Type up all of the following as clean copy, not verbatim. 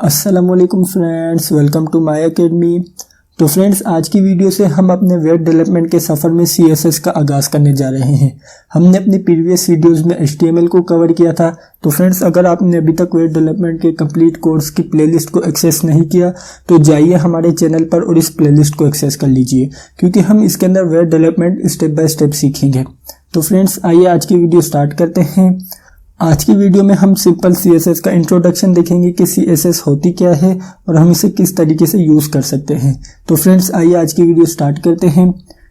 अस्सलामुअलैकुम friends, welcome to my academy. तो friends, आज की वीडियो से हम अपने वेब डेवलपमेंट के सफ़र में CSS का आगाज़ करने जा रहे हैं। हमने अपनी प्रीवियस वीडियोस में HTML को कवर किया था। तो फ्रेंड्स, अगर आपने अभी तक वेब डेवलपमेंट के कंप्लीट कोर्स की प्लेलिस्ट को एक्सेस नहीं किया तो जाइए हमारे चैनल पर और इस प्लेलिस्ट को एक्सेस कर लीजिए, क्योंकि हम इसके अंदर web development step by step सीखेंगे। तो फ्रेंड्स, आइए आज की वीडियो स्टार्ट करते हैं। आज की वीडियो में हम सिंपल CSS का इंट्रोडक्शन देखेंगे कि CSS होती क्या है और हम इसे किस तरीके से यूज़ कर सकते हैं। तो फ्रेंड्स, आइए आज की वीडियो स्टार्ट करते हैं।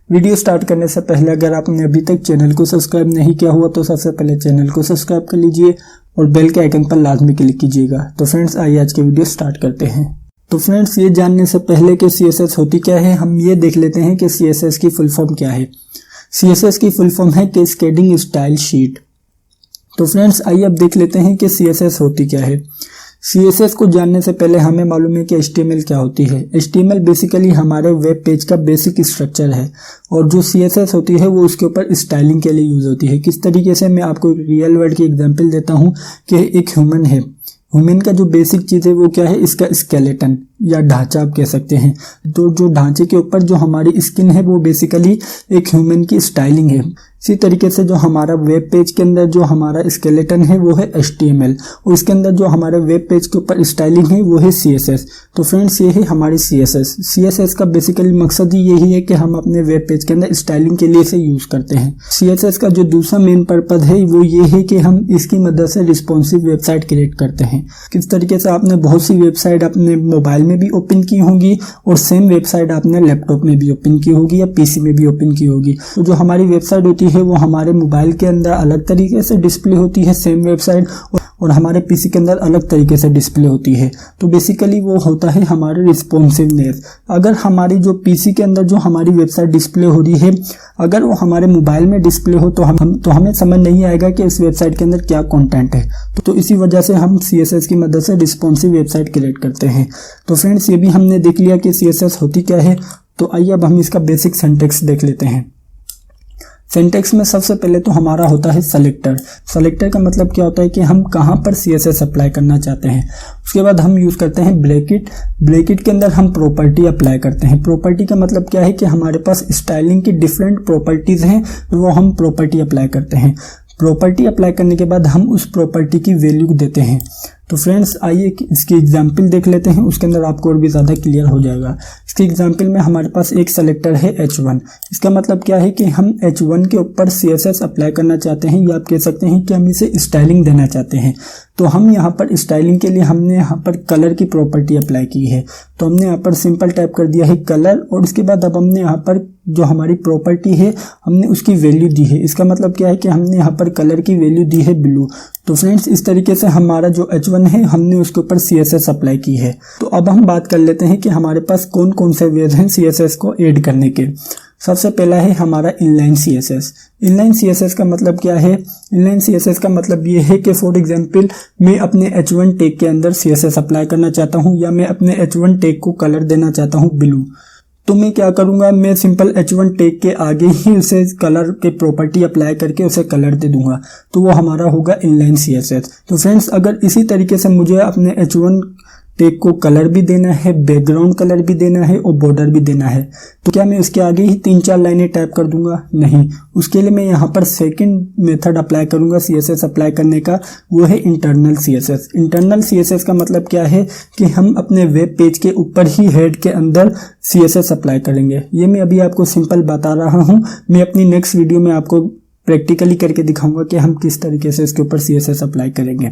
वीडियो स्टार्ट करने से पहले अगर आपने अभी तक चैनल को सब्सक्राइब नहीं किया हुआ तो सबसे पहले चैनल को सब्सक्राइब कर लीजिए और बेल के आइकन पर लाजमी क्लिक कीजिएगा। तो फ्रेंड्स, आइए आज की वीडियो स्टार्ट करते हैं। तो फ्रेंड्स, ये जानने से पहले कि CSS होती क्या है, हम ये देख लेते हैं कि CSS की फुल फॉर्म क्या है। CSS की फुल फॉर्म है कैस्केडिंग स्टाइल शीट। तो फ्रेंड्स, आइए अब देख लेते हैं कि CSS होती क्या है। CSS को जानने से पहले हमें मालूम है कि HTML क्या होती है। HTML बेसिकली हमारे वेब पेज का बेसिक स्ट्रक्चर है और जो CSS होती है वो उसके ऊपर स्टाइलिंग के लिए यूज़ होती है। किस तरीके से, मैं आपको एक रियल वर्ल्ड की एग्जांपल देता हूँ कि एक ह्यूमन है। ह्यूमन का जो बेसिक चीज़ है वो क्या है, इसका स्केलेटन या ढांचा आप कह सकते हैं। तो जो ढांचे के ऊपर जो हमारी स्किन है वो बेसिकली एक ह्यूमन की स्टाइलिंग है। इसी तरीके से जो हमारा वेब पेज के अंदर जो हमारा स्केलेटन है वो है HTML और इसके अंदर जो हमारे वेब पेज के ऊपर स्टाइलिंग है वो है CSS। तो फ्रेंड्स, ये है हमारी CSS का बेसिकली मकसद ही यही है कि हम अपने वेब पेज के अंदर स्टाइलिंग के लिए इसे यूज़ करते हैं। CSS का जो दूसरा मेन पर्पज़ है वो ये है कि हम इसकी मदद से रिस्पॉन्सिव वेबसाइट क्रिएट करते हैं। किस तरीके से, आपने बहुत सी वेबसाइट अपने मोबाइल में भी ओपन की होंगी और सेम वेबसाइट आपने लैपटॉप में भी ओपन की होगी या PC में भी ओपन की होगी। तो जो हमारी वेबसाइट होती है वो हमारे मोबाइल के अंदर अलग तरीके से डिस्प्ले होती है सेम वेबसाइट, और हमारे PC के अंदर अलग तरीके से डिस्प्ले होती है। तो बेसिकली वो होता है हमारे रिस्पॉन्सिवनेस। अगर हमारी जो PC के अंदर जो हमारी वेबसाइट डिस्प्ले हो रही है, अगर वो हमारे मोबाइल में डिस्प्ले हो तो हमें समझ नहीं आएगा कि इस वेबसाइट के अंदर क्या कंटेंट है। तो इसी वजह से हम CSS की मदद से रिस्पॉन्सिव वेबसाइट क्रिएट करते हैं। तो फ्रेंड्स, ये भी हमने देख लिया कि CSS होती क्या है। तो आइए अब हम इसका बेसिक सिंटैक्स देख लेते हैं। सिंटैक्स में सबसे पहले तो हमारा होता है सेलेक्टर। सेलेक्टर का मतलब क्या होता है कि हम कहाँ पर CSS अप्लाई करना चाहते हैं। उसके बाद हम यूज़ करते हैं ब्रैकेट। ब्रैकेट के अंदर हम प्रॉपर्टी अप्लाई करते हैं। प्रॉपर्टी का मतलब क्या है कि हमारे पास स्टाइलिंग की डिफरेंट प्रॉपर्टीज़ हैं, वो हम प्रॉपर्टी अप्लाई करते हैं। प्रॉपर्टी अप्लाई करने के बाद हम उस प्रॉपर्टी की वैल्यू देते हैं। तो फ्रेंड्स, आइए इसकी एग्जाम्पल देख लेते हैं, उसके अंदर आपको और भी ज़्यादा क्लियर हो जाएगा। इसके एग्जाम्पल में हमारे पास एक सेलेक्टर है H1। इसका मतलब क्या है कि हम H1 के ऊपर CSS अप्लाई करना चाहते हैं, या आप कह सकते हैं कि हम इसे स्टाइलिंग देना चाहते हैं। तो हम यहाँ पर स्टाइलिंग के लिए हमने यहाँ पर कलर की प्रॉपर्टी अप्लाई की है। तो हमने यहाँ पर सिंपल टाइप कर दिया है कलर, और उसके बाद अब हमने यहाँ पर जो हमारी प्रॉपर्टी है हमने उसकी वैल्यू दी है। इसका मतलब क्या है कि हमने यहाँ पर कलर की वैल्यू दी है ब्लू। तो फ्रेंड्स, इस तरीके से हमारा जो H1 है हमने उसके ऊपर CSS अप्लाई की है। तो अब हम बात कर लेते हैं कि हमारे पास कौन कौन से वेज हैं CSS को ऐड करने के। सबसे पहला है हमारा इनलाइन CSS। इनलाइन CSS का मतलब क्या है? इनलाइन CSS का मतलब ये है कि फॉर एग्जांपल मैं अपने H1 टैग के अंदर CSS अप्लाई करना चाहता हूँ, या मैं अपने H1 टैग को कलर देना चाहता हूँ ब्लू। तो मैं क्या करूँगा, मैं सिंपल H1 टैग के आगे ही उसे कलर के प्रॉपर्टी अप्लाई करके उसे कलर दे दूंगा। तो वो हमारा होगा इनलाइन CSS। तो फ्रेंड्स, अगर इसी तरीके से मुझे अपने H1 टैग को कलर भी देना है, बैकग्राउंड कलर भी देना है और बॉर्डर भी देना है, तो क्या मैं उसके आगे ही 3-4 लाइनें टाइप कर दूंगा? नहीं। उसके लिए मैं यहाँ पर सेकंड मेथड अप्लाई करूंगा CSS अप्लाई करने का, वो है इंटरनल CSS। इंटरनल CSS का मतलब क्या है कि हम अपने वेब पेज के ऊपर ही हेड के अंदर CSS अप्लाई करेंगे। ये मैं अभी आपको सिंपल बता रहा हूँ, मैं अपनी नेक्स्ट वीडियो में आपको प्रैक्टिकली करके दिखाऊंगा कि हम किस तरीके से इसके ऊपर CSS अप्लाई करेंगे।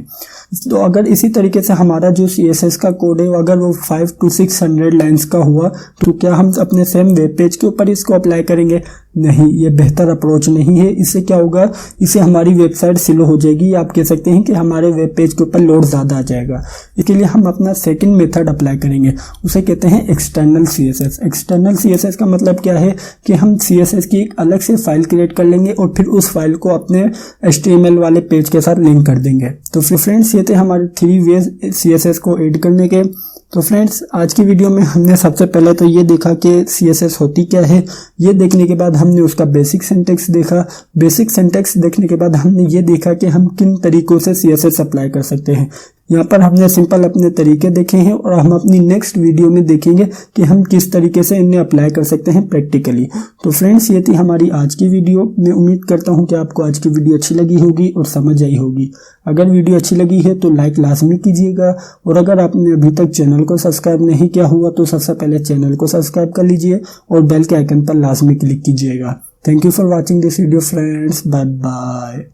तो अगर इसी तरीके से हमारा जो CSS का कोड है अगर वो 500 to 600 लाइन्स का हुआ, तो क्या हम अपने सेम वेब पेज के ऊपर इसको अप्लाई करेंगे? नहीं, ये बेहतर अप्रोच नहीं है। इससे क्या होगा, इससे हमारी वेबसाइट स्लो हो जाएगी, या आप कह सकते हैं कि हमारे वेब पेज के ऊपर लोड ज़्यादा आ जाएगा। इसके लिए हम अपना सेकंड मेथड अप्लाई करेंगे, उसे कहते हैं एक्सटर्नल CSS। एक्सटर्नल CSS का मतलब क्या है कि हम CSS की एक अलग से फाइल क्रिएट कर लेंगे और फिर उस फाइल को अपने HTML वाले पेज के साथ लिंक कर देंगे। तो फ्रेंड्स, ये थे हमारे 3 वेज CSS को ऐड करने के। तो फ्रेंड्स, आज की वीडियो में हमने सबसे पहले तो ये देखा कि CSS होती क्या है। ये देखने के बाद हमने उसका बेसिक सिंटैक्स देखा। बेसिक सिंटैक्स देखने के बाद हमने ये देखा कि हम किन तरीकों से CSS अप्लाई कर सकते हैं। यहाँ पर हमने सिंपल अपने तरीके देखे हैं और हम अपनी नेक्स्ट वीडियो में देखेंगे कि हम किस तरीके से इन्हें अप्लाई कर सकते हैं प्रैक्टिकली। तो फ्रेंड्स, ये थी हमारी आज की वीडियो। मैं उम्मीद करता हूँ कि आपको आज की वीडियो अच्छी लगी होगी और समझ आई होगी। अगर वीडियो अच्छी लगी है तो लाइक लाजमी कीजिएगा, और अगर आपने अभी तक चैनल को सब्सक्राइब नहीं किया हुआ तो सबसे पहले चैनल को सब्सक्राइब कर लीजिए और बेल के आइकन पर लाजमी क्लिक कीजिएगा। Thank you for watching this video friends. Bye bye.